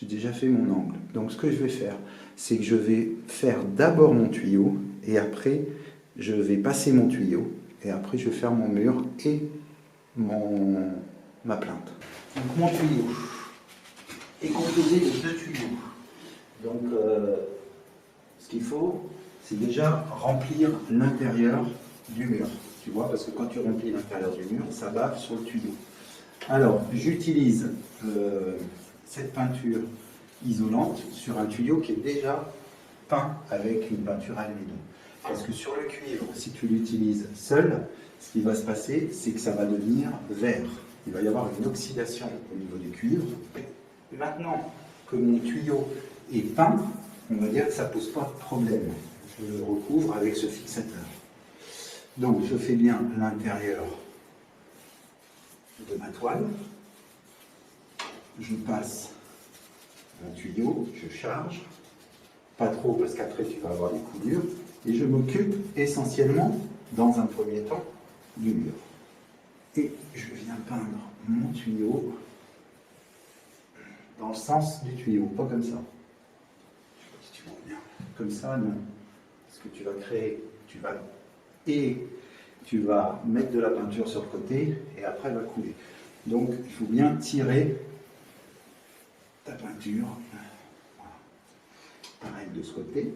J'ai déjà fait mon angle. Donc ce que je vais faire, c'est que je vais faire d'abord mon tuyau et après je vais passer mon tuyau et après je vais faire mon mur et ma plainte. Donc mon tuyau est composé de 2 tuyaux. Donc ce qu'il faut, c'est déjà remplir l'intérieur du mur. Tu vois, parce que quand tu remplis l'intérieur du mur, ça bave sur le tuyau. Alors, j'utilise cette peinture isolante sur un tuyau qui est déjà peint avec une peinture aluminium. Parce que sur le cuivre, si tu l'utilises seul, ce qui va se passer, c'est que ça va devenir vert. Il va y avoir une oxydation au niveau du cuivre. Et maintenant que mon tuyau est peint, on va dire que ça ne pose pas de problème. Je le recouvre avec ce fixateur. Donc, je fais bien l'intérieur de ma toile. Je passe un tuyau, je charge, pas trop parce qu'après tu vas avoir des coulures, et je m'occupe essentiellement, dans un premier temps, du mur. Et je viens peindre mon tuyau dans le sens du tuyau, pas comme ça. Je sais pas si tu vois bien. Comme ça, non. Parce que tu vas créer, tu vas mettre de la peinture sur le côté et après elle va couler. Donc il faut bien tirer ta peinture. Voilà. Pareil de ce côté.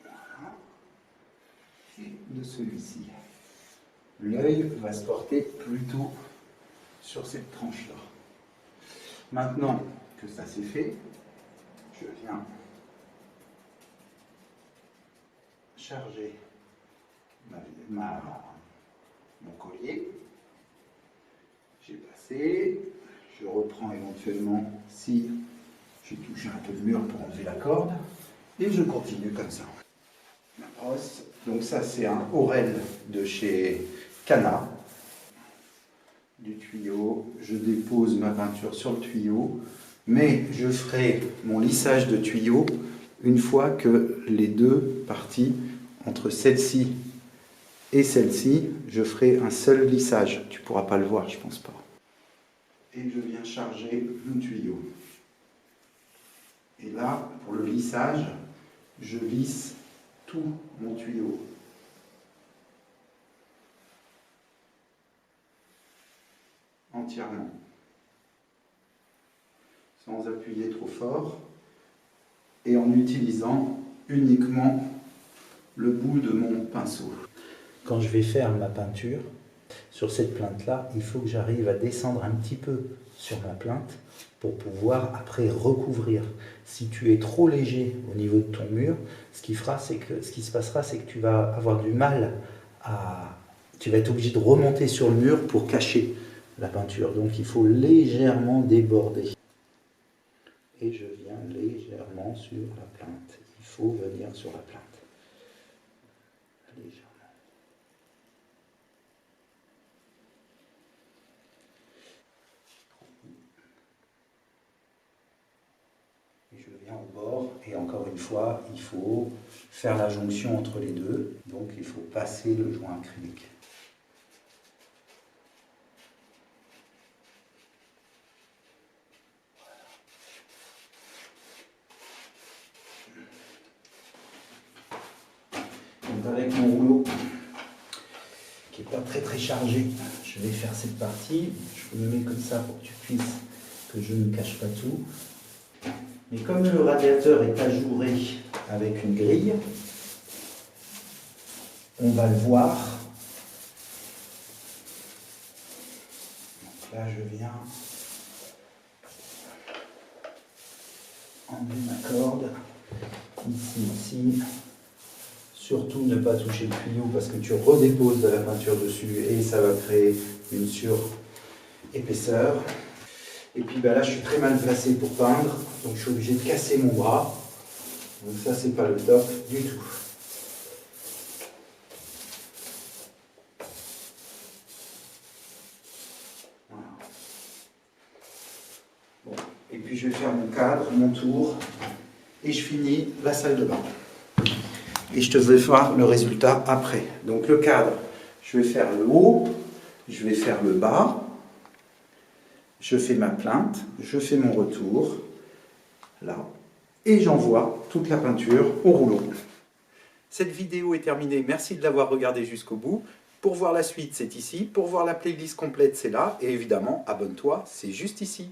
Voilà. Et de celui-ci. L'œil va se porter plutôt sur cette tranche-là. Maintenant que ça c'est fait, je viens charger mon collier. J'ai passé, je reprends éventuellement si j'ai touché un peu de mur pour enlever la corde et je continue comme ça. Ma brosse, donc ça c'est un Aurel de chez Cana. Du tuyau, je dépose ma peinture sur le tuyau, mais je ferai mon lissage de tuyau une fois que les deux parties, entre celle-ci et celle-ci, je ferai un seul lissage. Tu ne pourras pas le voir, je pense pas. Et je viens charger mon tuyau. Et là, pour le lissage, je lisse tout mon tuyau. Entièrement. Sans appuyer trop fort. Et en utilisant uniquement le bout de mon pinceau. Quand je vais faire ma peinture, sur cette plainte-là, il faut que j'arrive à descendre un petit peu sur ma plainte pour pouvoir après recouvrir. Si tu es trop léger au niveau de ton mur, ce qui se passera, c'est que tu vas avoir du mal à... Tu vas être obligé de remonter sur le mur pour cacher la peinture. Donc il faut légèrement déborder. Et je viens légèrement sur la plainte. Il faut venir sur la plainte. Légèrement. Et je viens au bord, et encore une fois, il faut faire la jonction entre les deux. Donc il faut passer le joint acrylique. Avec mon rouleau qui n'est pas très chargé, je vais faire cette partie. Je me mets comme ça pour que tu puisses, que je ne cache pas tout. Mais comme le radiateur est ajouré avec une grille, on va le voir. Donc là, je viens enlever ma corde, ici. Surtout ne pas toucher le tuyau parce que tu redéposes de la peinture dessus et ça va créer une surépaisseur. Et puis là, je suis très mal placé pour peindre, donc je suis obligé de casser mon bras. Donc ça, c'est pas le top du tout. Voilà. Bon. Et puis je vais faire mon cadre, mon tour, et je finis la salle de bain. Et je te vais faire le résultat après. Donc le cadre, je vais faire le haut, je vais faire le bas, je fais ma plainte, je fais mon retour, là, et j'envoie toute la peinture au rouleau. Cette vidéo est terminée, merci de l'avoir regardée jusqu'au bout. Pour voir la suite, c'est ici. Pour voir la playlist complète, c'est là. Et évidemment, abonne-toi, c'est juste ici.